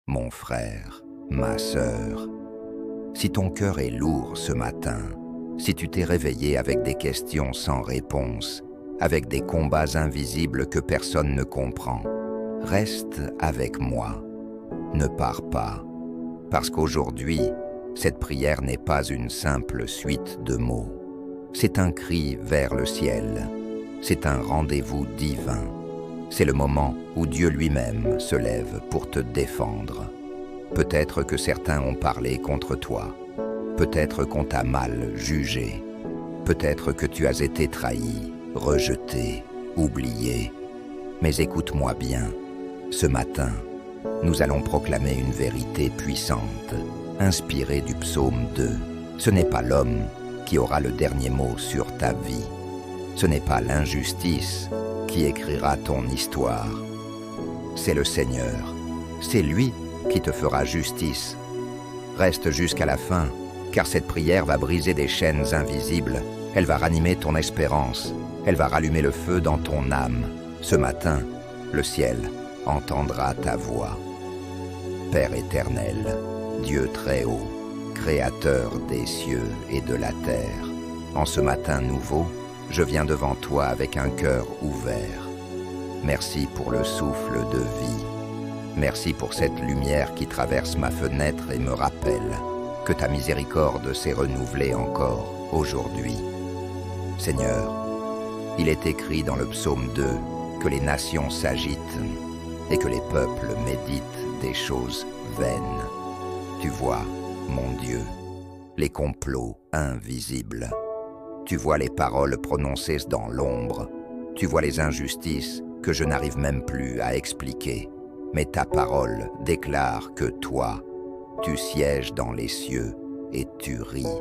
mon frère, ma sœur. Si ton cœur est lourd ce matin, si tu t'es réveillé avec des questions sans réponse, avec des combats invisibles que personne ne comprend, reste avec moi. Ne pars pas, parce qu'aujourd'hui, cette prière n'est pas une simple suite de mots. C'est un cri vers le ciel. C'est un rendez-vous divin. C'est le moment où Dieu lui-même se lève pour te défendre. Peut-être que certains ont parlé contre toi. Peut-être qu'on t'a mal jugé. Peut-être que tu as été trahi, rejeté, oublié. Mais écoute-moi bien. Ce matin, nous allons proclamer une vérité puissante, inspirée du psaume 2. Ce n'est pas l'homme qui aura le dernier mot sur ta vie. Ce n'est pas l'injustice qui écrira ton histoire. C'est le Seigneur. C'est lui qui te fera justice. Reste jusqu'à la fin, car cette prière va briser des chaînes invisibles. Elle va ranimer ton espérance. Elle va rallumer le feu dans ton âme. Ce matin, le ciel entendra ta voix. Père éternel, Dieu très haut, Créateur des cieux et de la terre, en ce matin nouveau, je viens devant toi avec un cœur ouvert. Merci pour le souffle de vie. Merci pour cette lumière qui traverse ma fenêtre et me rappelle que ta miséricorde s'est renouvelée encore aujourd'hui. Seigneur, il est écrit dans le psaume 2 que les nations s'agitent et que les peuples méditent des choses vaines. Tu vois, mon Dieu, les complots invisibles. Tu vois les paroles prononcées dans l'ombre. Tu vois les injustices que je n'arrive même plus à expliquer. Mais ta parole déclare que toi, tu sièges dans les cieux et tu ris.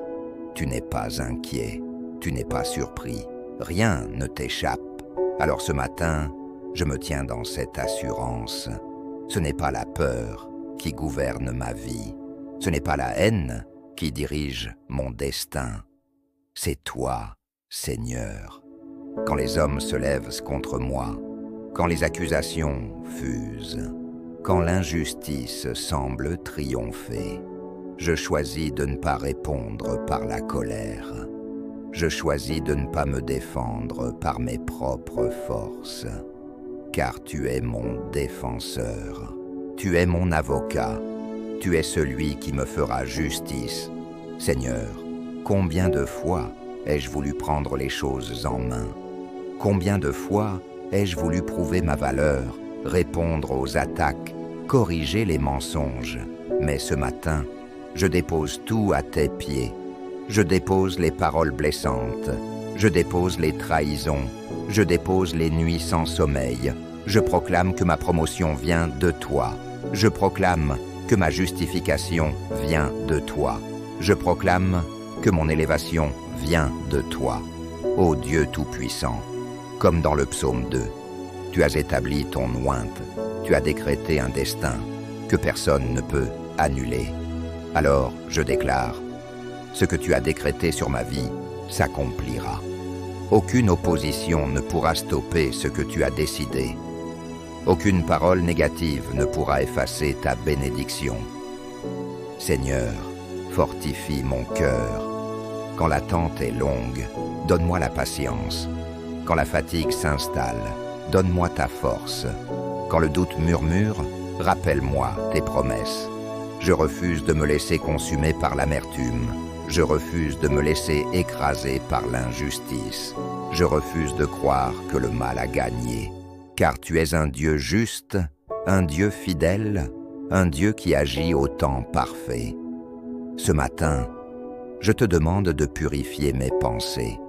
Tu n'es pas inquiet, tu n'es pas surpris. Rien ne t'échappe. Alors ce matin, je me tiens dans cette assurance. Ce n'est pas la peur qui gouverne ma vie. Ce n'est pas la haine qui dirige mon destin. C'est toi, Seigneur. Quand les hommes se lèvent contre moi, quand les accusations fusent, quand l'injustice semble triompher, je choisis de ne pas répondre par la colère. Je choisis de ne pas me défendre par mes propres forces. Car tu es mon défenseur. Tu es mon avocat. Tu es celui qui me fera justice. Seigneur, combien de fois ai-je voulu prendre les choses en main? Combien de fois ai-je voulu prouver ma valeur, répondre aux attaques, corriger les mensonges? Mais ce matin, je dépose tout à tes pieds. Je dépose les paroles blessantes. Je dépose les trahisons. Je dépose les nuits sans sommeil. Je proclame que ma promotion vient de toi. Je proclame que ma justification vient de toi. Je proclame que mon élévation vient de toi. Ô Dieu Tout-Puissant, comme dans le psaume 2, tu as établi ton ointe, tu as décrété un destin que personne ne peut annuler. Alors je déclare, ce que tu as décrété sur ma vie s'accomplira. Aucune opposition ne pourra stopper ce que tu as décidé. Aucune parole négative ne pourra effacer ta bénédiction. Seigneur, fortifie mon cœur. Quand l'attente est longue, donne-moi la patience. Quand la fatigue s'installe, donne-moi ta force. Quand le doute murmure, rappelle-moi tes promesses. Je refuse de me laisser consumer par l'amertume. Je refuse de me laisser écraser par l'injustice. Je refuse de croire que le mal a gagné. Car tu es un Dieu juste, un Dieu fidèle, un Dieu qui agit au temps parfait. Ce matin, je te demande de purifier mes pensées.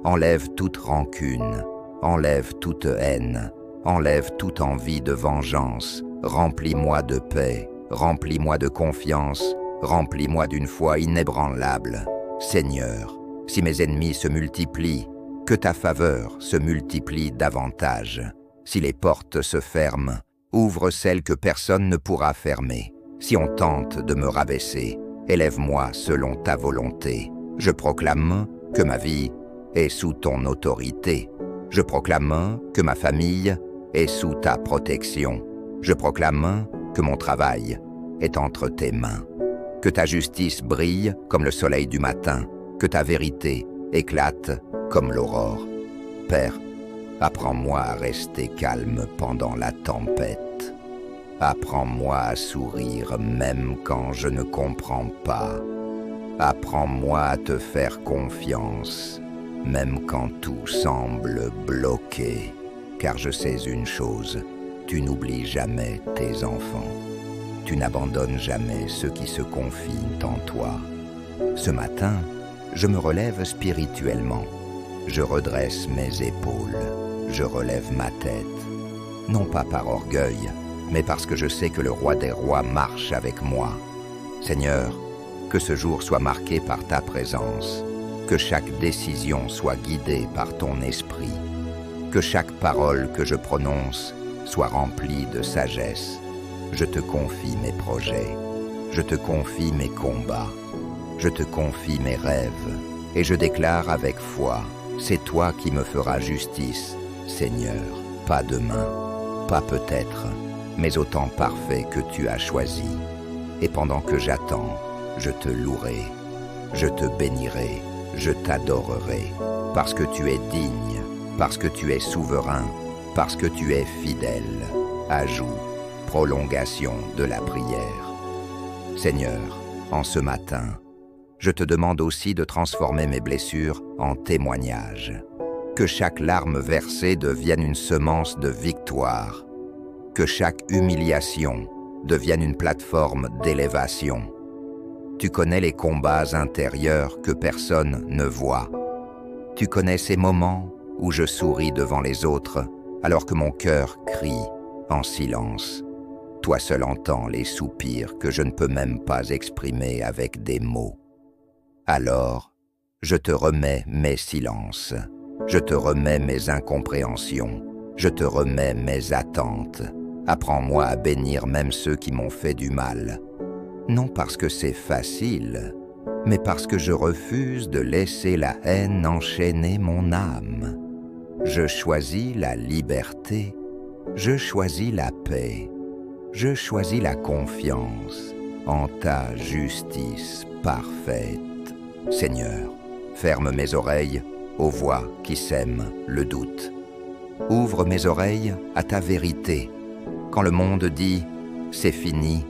Enlève toute rancune, enlève toute haine, enlève toute envie de vengeance. Remplis-moi de paix, remplis-moi de confiance, remplis-moi d'une foi inébranlable. Seigneur, si mes ennemis se multiplient, que ta faveur se multiplie davantage. Si les portes se ferment, ouvre celles que personne ne pourra fermer. Si on tente de me rabaisser, élève-moi selon ta volonté. Je proclame que ma vie est sous ton autorité. Je proclame que ma famille est sous ta protection. Je proclame que mon travail est entre tes mains. Que ta justice brille comme le soleil du matin, que ta vérité éclate comme l'aurore. Père, apprends-moi à rester calme pendant la tempête. Apprends-moi à sourire même quand je ne comprends pas. Apprends-moi à te faire confiance, même quand tout semble bloqué. Car je sais une chose, tu n'oublies jamais tes enfants. Tu n'abandonnes jamais ceux qui se confient en toi. Ce matin, je me relève spirituellement. Je redresse mes épaules. Je relève ma tête. Non pas par orgueil, mais parce que je sais que le roi des rois marche avec moi. Seigneur, que ce jour soit marqué par ta présence. Que chaque décision soit guidée par ton esprit. Que chaque parole que je prononce soit remplie de sagesse. Je te confie mes projets. Je te confie mes combats. Je te confie mes rêves. Et je déclare avec foi, c'est toi qui me feras justice, Seigneur. Pas demain, pas peut-être, mais au temps parfait que tu as choisi. Et pendant que j'attends, je te louerai, je te bénirai, je t'adorerai, parce que tu es digne, parce que tu es souverain, parce que tu es fidèle. Ajout, prolongation de la prière. Seigneur, en ce matin, je te demande aussi de transformer mes blessures en témoignages. Que chaque larme versée devienne une semence de victoire. Que chaque humiliation devienne une plateforme d'élévation. Tu connais les combats intérieurs que personne ne voit. Tu connais ces moments où je souris devant les autres alors que mon cœur crie en silence. Toi seul entends les soupirs que je ne peux même pas exprimer avec des mots. Alors, je te remets mes silences, je te remets mes incompréhensions, je te remets mes attentes. Apprends-moi à bénir même ceux qui m'ont fait du mal. Non parce que c'est facile, mais parce que je refuse de laisser la haine enchaîner mon âme. Je choisis la liberté, je choisis la paix, je choisis la confiance en ta justice parfaite. Seigneur, ferme mes oreilles aux voix qui sèment le doute. Ouvre mes oreilles à ta vérité. Quand le monde dit « c'est fini »,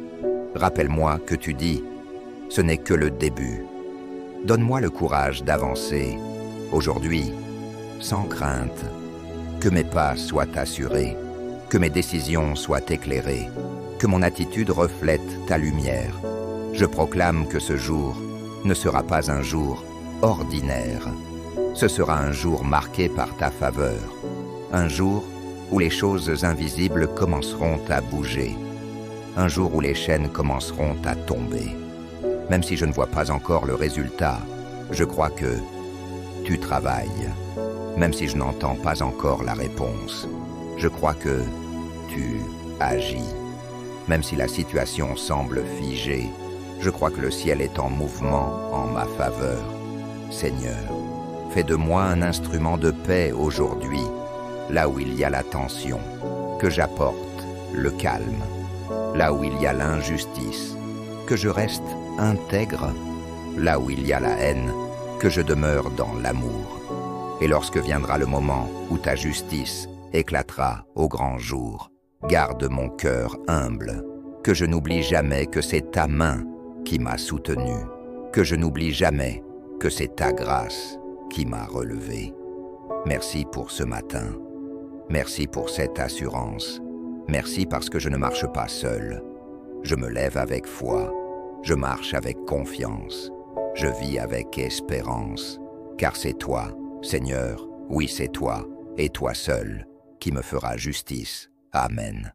rappelle-moi que tu dis « ce n'est que le début ». Donne-moi le courage d'avancer, aujourd'hui, sans crainte. Que mes pas soient assurés, que mes décisions soient éclairées, que mon attitude reflète ta lumière. Je proclame que ce jour ne sera pas un jour ordinaire. Ce sera un jour marqué par ta faveur. Un jour où les choses invisibles commenceront à bouger. Un jour où les chaînes commenceront à tomber. Même si je ne vois pas encore le résultat, je crois que tu travailles. Même si je n'entends pas encore la réponse, je crois que tu agis. Même si la situation semble figée, je crois que le ciel est en mouvement en ma faveur. Seigneur, fais de moi un instrument de paix aujourd'hui, là où il y a la tension, que j'apporte le calme. Là où il y a l'injustice, que je reste intègre. Là où il y a la haine, que je demeure dans l'amour. Et lorsque viendra le moment où ta justice éclatera au grand jour, garde mon cœur humble, que je n'oublie jamais que c'est ta main qui m'a soutenu, que je n'oublie jamais que c'est ta grâce qui m'a relevé. Merci pour ce matin. Merci pour cette assurance. Merci parce que je ne marche pas seul. Je me lève avec foi. Je marche avec confiance. Je vis avec espérance. Car c'est toi, Seigneur, oui c'est toi, et toi seul, qui me fera justice. Amen.